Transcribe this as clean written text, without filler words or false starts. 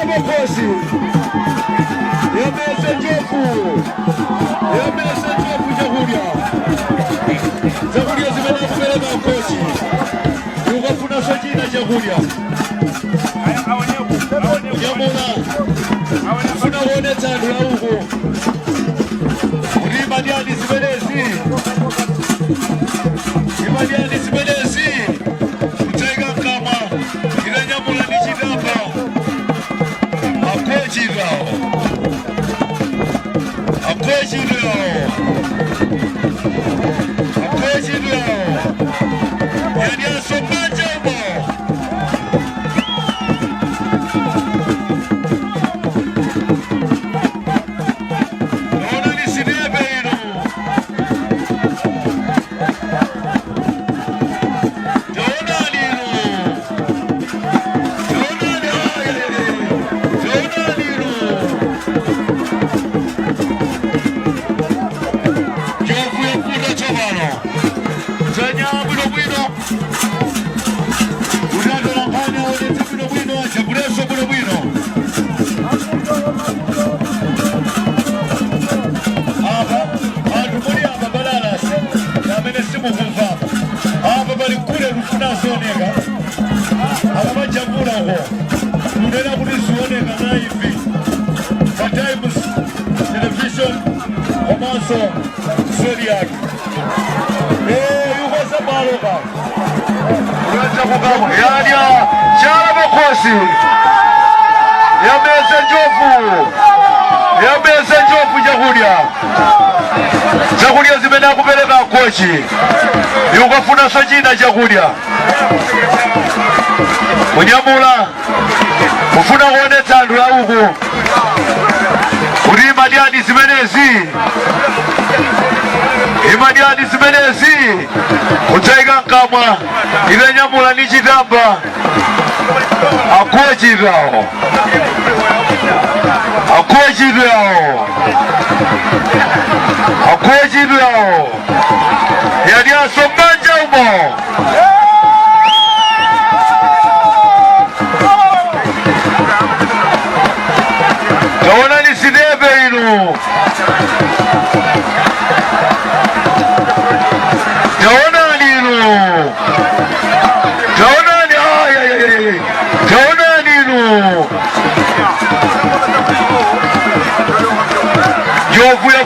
makosi. Yameze Jofu. Yameze Jofu Jagulia. Jagulia zimena kubele makosi. Yuko kuna sajina Jagulia. Yamuna. Kuna wone tanu la ugo. Ulimadiani zimenezi. Ulimadiani zimenezi. Utega kama. Ila Nyamula nijidamba. Akwejirao. Akwejirao. Akwejirao. Yani asomanja umo. Zodiac. Yuko Sabaloka. Unaweza kugamu. Yadia Chala Makosi. Yameze Jofu. Yameze Jofu Jagulia. Jagulia zimena kupeleka kochi. Yuko funa sajina Jagulia. Unyamula. Ufuna wone tandu la ugu. Ulimadiani zimenezi. Imadiani zimenezi. Utaiga kama. Ile Nyamula nijidamba. Akwejirao. Akwejirao. Akwejirao. Yani asomanja umo. Kaona ni sinebe inu. Kaona ninu. Kaona ni kaona ninu. Jofu ya